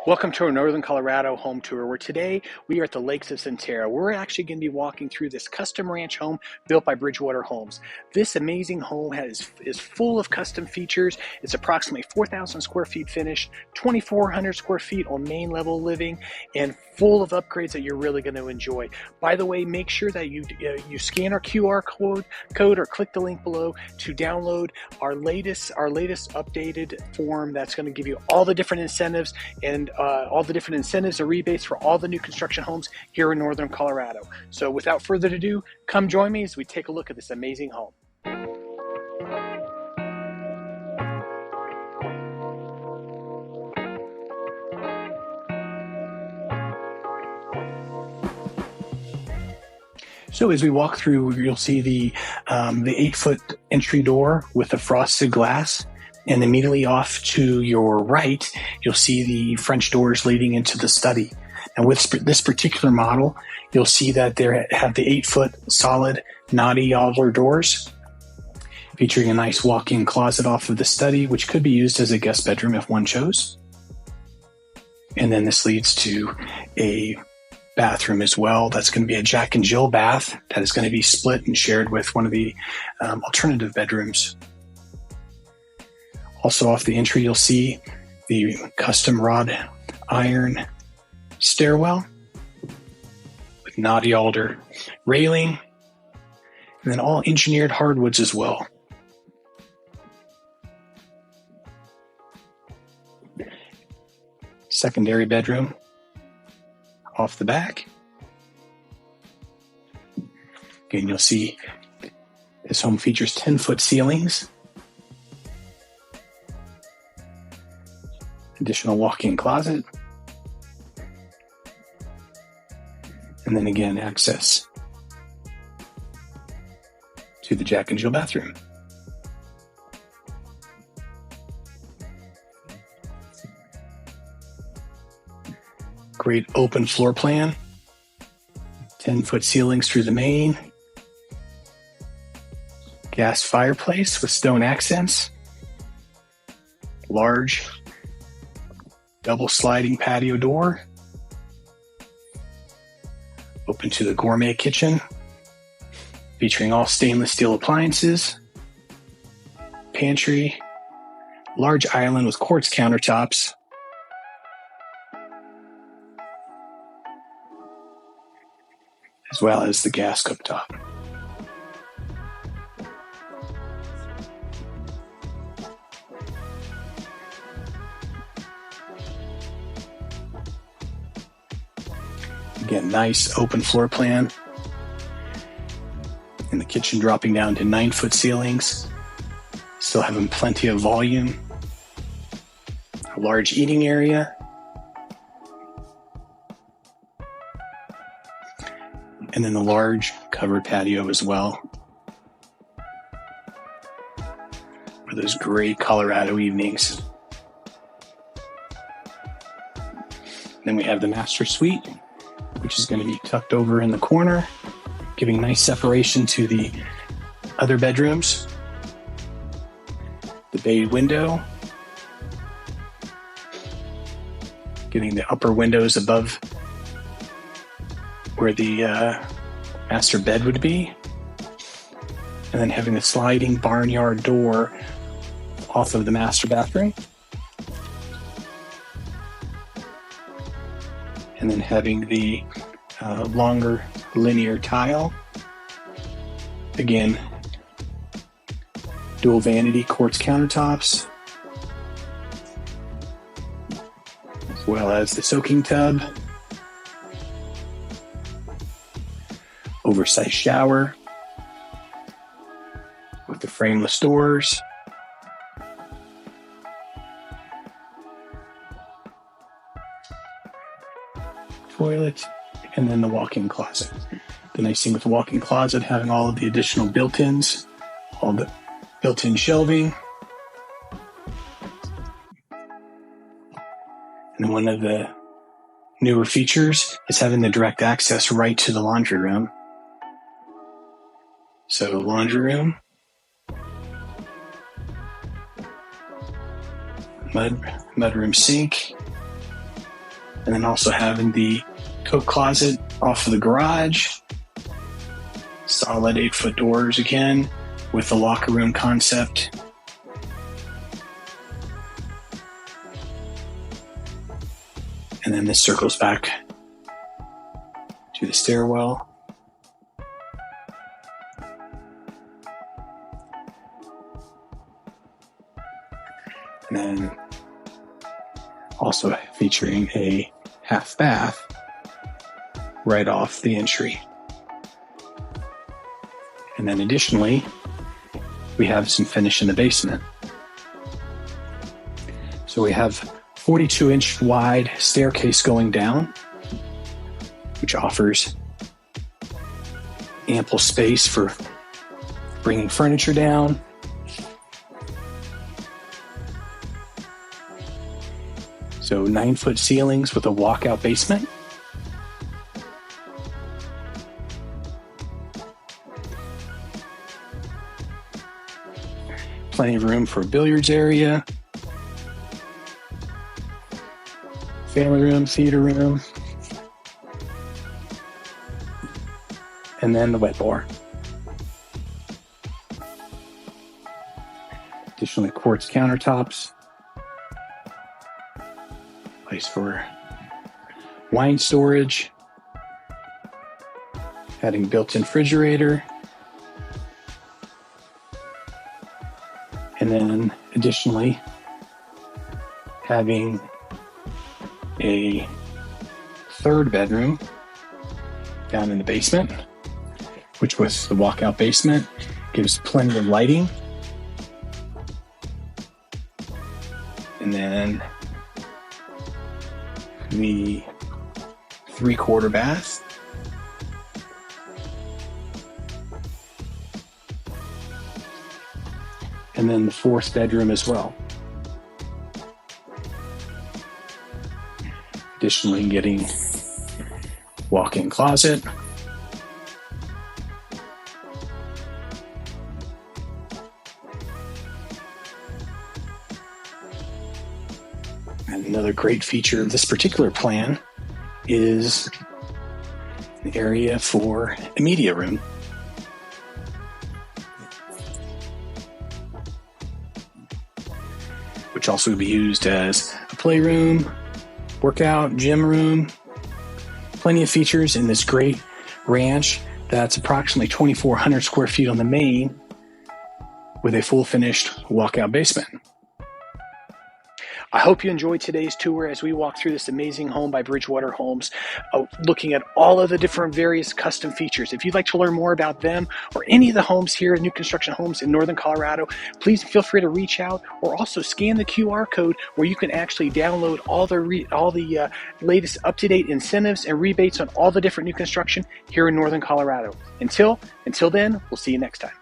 Welcome to our Northern Colorado home tour, where today we are at the Lakes of Centerra. We're actually going to be walking through this custom ranch home built by Bridgewater Homes. This amazing home is full of custom features. It's approximately 4,000 square feet finished, 2,400 square feet on main level living, and full of upgrades that you're really going to enjoy. By the way, make sure that you scan our QR code or click the link below to download our latest updated form that's going to give you all the different incentives and all the different incentives or rebates for all the new construction homes here in Northern Colorado. So without further ado, come join me as we take a look at this amazing home. So as we walk through, you'll see the 8-foot entry door with the frosted glass. And immediately off to your right, you'll see the French doors leading into the study. And with this particular model, you'll see that they have the 8-foot solid knotty Adler doors, featuring a nice walk-in closet off of the study, which could be used as a guest bedroom if one chose. And then this leads to a bathroom as well. That's going to be a Jack and Jill bath that is going to be split and shared with one of the alternative bedrooms. Also off the entry, you'll see the custom wrought iron stairwell with knotty alder railing, and then all engineered hardwoods as well. Secondary bedroom off the back. Again, you'll see this home features 10-foot ceilings, additional walk-in closet, and then again access to the Jack and Jill bathroom. Great open floor plan, 10-foot ceilings through the main, gas fireplace with stone accents, large double sliding patio door, open to the gourmet kitchen, featuring all stainless steel appliances, pantry, large island with quartz countertops, as well as the gas cooktop. Again, nice open floor plan. And the kitchen dropping down to 9-foot ceilings. Still having plenty of volume. A large eating area. And then the large covered patio as well. For those great Colorado evenings. Then we have the master suite, which is going to be tucked over in the corner, giving nice separation to the other bedrooms. The bay window, getting the upper windows above where the master bed would be, and then having the sliding barnyard door off of the master bathroom. And then having the longer linear tile. Again, dual vanity quartz countertops, as well as the soaking tub, oversized shower with the frameless doors, toilet, and then the walk-in closet. The nice thing with the walk-in closet, having all of the additional built-ins, all the built-in shelving. And one of the newer features is having the direct access right to the laundry room. So laundry room, mudroom sink, And then also having the coat closet off of the garage. Solid 8-foot doors again with the locker room concept. And then this circles back to the stairwell. And then also featuring a half bath right off the entry. And then additionally, we have some finish in the basement. So we have 42-inch wide staircase going down, which offers ample space for bringing furniture down. So 9-foot ceilings with a walkout basement. Plenty of room for a billiards area, family room, theater room, and then the wet bar. Additionally, quartz countertops, place for wine storage, adding built-in refrigerator, and then additionally having a third bedroom down in the basement, which with the walkout basement gives plenty of lighting. And then the 3/4 bath. And then the 4th bedroom as well. Additionally, getting walk-in closet. And another great feature of this particular plan is an area for a media room. Which also could be used as a playroom, workout, gym room. Plenty of features in this great ranch that's approximately 2,400 square feet on the main with a full finished walkout basement. I hope you enjoyed today's tour as we walk through this amazing home by Bridgewater Homes, looking at all of the different various custom features. If you'd like to learn more about them or any of the homes here, new construction homes in Northern Colorado, please feel free to reach out or also scan the QR code where you can actually download all the latest up-to-date incentives and rebates on all the different new construction here in Northern Colorado. Until then, we'll see you next time.